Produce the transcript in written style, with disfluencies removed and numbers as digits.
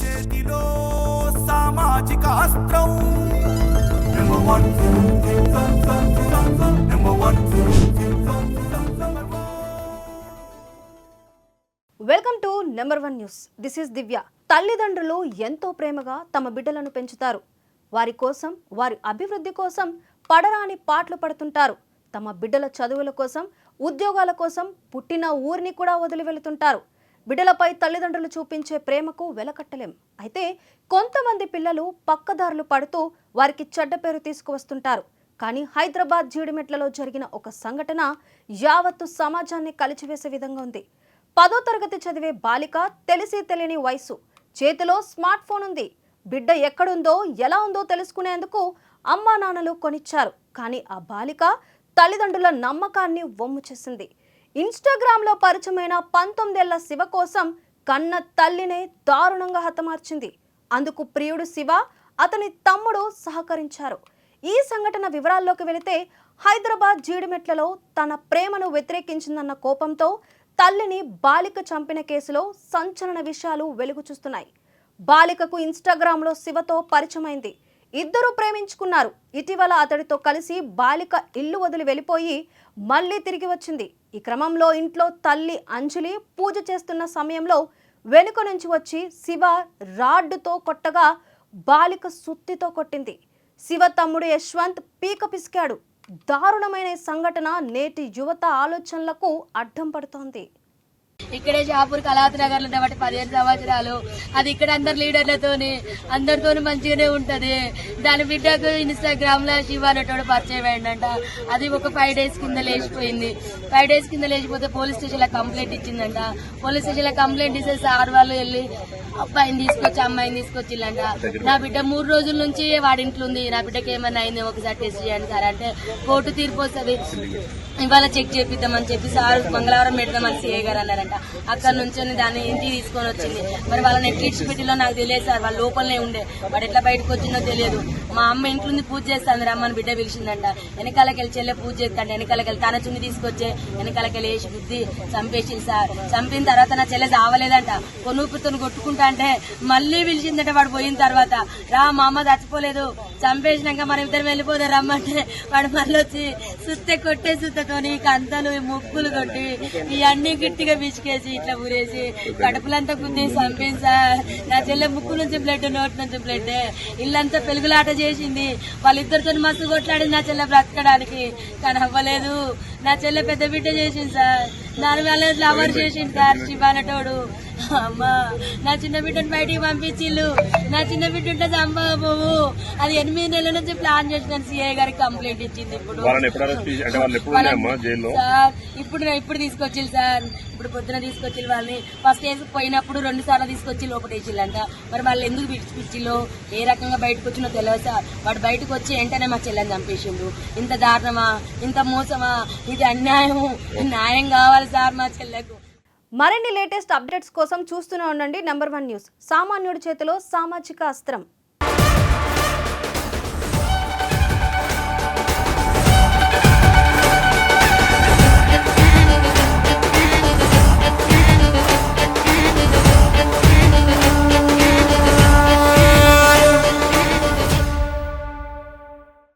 చేతిలో సామాజిక అస్త్రం number 1 welcome to number 1 news. This is Divya. తల్లిదండ్రులు ఎంతో ప్రేమగా తమ బిడ్డలను పెంచుతారు. వారి కోసం, వారి అభివృద్ధి కోసం పడరాని పాటలు పడుతుంటారు. తమ బిడ్డల చదువుల కోసం, ఉద్యోగాల కోసం పుట్టిన ఊరిని కూడా వదిలి వెళుతుంటారు. బిడ్డలపై తల్లిదండ్రులు చూపించే ప్రేమకు వెలకట్టలేం. అయితే కొంతమంది పిల్లలు పక్కదారులు పడుతూ వారికి చెడ్డ పేరు తీసుకువస్తుంటారు. కానీ హైదరాబాద్ జీడిమెట్లలో జరిగిన ఒక సంఘటన యావత్తు సమాజాన్ని కలిచివేసే విధంగా ఉంది. 10వ తరగతి చదివే బాలిక, తెలిసి తెలియని వయసు, చేతిలో స్మార్ట్ ఫోన్ ఉంది. బిడ్డ ఎక్కడుందో, ఎలా ఉందో తెలుసుకునేందుకు అమ్మా నాన్నలు కొనిచ్చారు. కానీ ఆ బాలిక తల్లిదండ్రుల నమ్మకాన్ని వమ్ము చేసింది. ఇన్స్టాగ్రామ్లో పరిచయమైన 19 ఏళ్ల శివ కోసం కన్న తల్లినే దారుణంగా హతమార్చింది. అందుకు ప్రియుడు శివ, అతని తమ్ముడు సహకరించారు. ఈ సంఘటన వివరాల్లోకి వెళితే, హైదరాబాద్ జీడిమెట్లలో తన ప్రేమను వ్యతిరేకించిందన్న కోపంతో తల్లిని బాలిక చంపిన కేసులో సంచలన విషయాలు వెలుగు చూస్తున్నాయి. బాలికకు ఇన్స్టాగ్రామ్లో శివతో పరిచయమైంది. ఇద్దరు ప్రేమించుకున్నారు. ఇటీవల అతడితో కలిసి బాలిక ఇల్లు వదిలి వెళ్ళిపోయి మళ్ళీ తిరిగి వచ్చింది. ఈ క్రమంలో ఇంట్లో తల్లి అంజలి పూజ చేస్తున్న సమయంలో వెనుక నుంచి వచ్చి శివ రాడ్డుతో కొట్టగా బాలిక సుత్తితో కొట్టింది. శివ తమ్ముడు యశ్వంత్ పీక పిసికాడు. దారుణమైన సంఘటన నేటి యువత ఆలోచనలకు అడ్డం పడుతోంది. ఇక్కడే షాపూర్ కళావతి నగర్ లో బట్టి 15 సంవత్సరాలు. అది ఇక్కడ అందరు లీడర్లతోని అందరితోని మంచిగానే ఉంటది. దాని బిడ్డకు ఇన్స్టాగ్రామ్ లో శివ అనేటోడు పరిచయం అయిందంట. అది ఒక 5 days కింద లేచిపోయింది. 5 days కింద లేచిపోతే పోలీస్ స్టేషన్ లో కంప్లైంట్ ఇచ్చిందంట. పోలీస్ స్టేషన్ లో కంప్లైంట్ ఇస్తే సార్ వాళ్ళు వెళ్ళి అబ్బాయిని తీసుకొచ్చి అమ్మాయిని తీసుకొచ్చిల్లంట. నా బిడ్డ 3 రోజుల నుంచి వాడింట్లో ఉంది, నా బిడ్డకి ఏమన్నా అయింది ఒకసారి టెస్ట్ చేయండి సార్ అంటే, కోర్టు తీర్పు వస్తుంది, ఇవాళ చెక్ చేపిద్దామని చెప్పి సార్ మంగళవారం పెడదామని సిఐ గారు అన్నారంట. అక్కడ నుంచి దాన్ని ఇంటికి తీసుకొని వచ్చింది. మరి వాళ్ళని ఎట్లా పెట్టిలో నాకు తెలియదు సార్, వాళ్ళ లోపలనే ఉండే, వాడు ఎట్లా బయటకు వచ్చిందో తెలియదు. మా అమ్మ ఇంట్లో పూజ చేస్తాను రమ్మని బిడ్డ పిలిచిందంట. వెనకాలకెళ్ళి చెల్లె పూజ చేస్తాంట. వెనకాలకెళ్ళి తన చున్ని తీసుకొచ్చే వెనకాలకెళ్ళి వేసి బుద్ధి చంపేసింది సార్. చంపిన తర్వాత నా చెల్లె చావలేదంట. కొనుక్కుతో కొట్టుకుంటా అంటే మళ్ళీ పిలిచిందంట. వాడు పోయిన తర్వాత, రా మా అమ్మ చచ్చిపోలేదు, చంపేసినాక మనం ఇద్దరు వెళ్ళిపోతే రమ్మంటే వాడు మళ్ళీ వచ్చి సుత్తె కొట్టే సుత్తతోని కంతలు ముక్కులు కొట్టి ఇవన్నీ గట్టిగా బిచికేసి ఇట్లా ఊరేసి కడుపులంతా గుద్ది చంపింది సార్. నా చెల్లె ముక్కు నుంచి బ్లడ్, నోటి నుంచి బ్లడ్, ఇల్లంతా పెరుగులాట చేసింది. వాళ్ళిద్దరితో మస్తు కొట్లాడింది నా చెల్లె బ్రతకడానికి. కానీ అవ్వలేదు. నా చెల్లె పెద్ద బిడ్డ చేసింది సార్. దాని వల్ల లవర్ చేసింది సార్ శివానటోడు. అమ్మా నా చిన్న బిడ్డను బయటికి పంపించిల్లు. నా చిన్న బిడ్డ ఉంటే చంపబోవు. అది 8 నెలల నుంచి ప్లాన్ చేసిన సిఐ గారికి కంప్లైంట్ ఇచ్చింది. ఇప్పుడు తీసుకొచ్చిల్లు సార్. ఇప్పుడు పొద్దున తీసుకొచ్చి వాళ్ళని ఫస్ట్ వేసి పోయినప్పుడు 2 సార్లు తీసుకొచ్చి లోపల వేసిల్లంట. మరి వాళ్ళు ఎందుకు పిచ్చిల్లో ఏ రకంగా బయటకు వచ్చినో తెలియదు సార్. వాడు బయటకు వచ్చి వెంటనే మా చెల్లెని చంపేసిండు. ఇంత దారుణమా, ఇంత మోసమా, ఇది అన్యాయము. న్యాయం కావాలి సార్ మా చెల్లెకు. మరిన్ని లేటెస్ట్ అప్డేట్స్ కోసం చూస్తూనే ఉండండి నెంబర్ 1 న్యూస్. సామాన్యుడి చేతిలో సామాజిక అస్త్రం.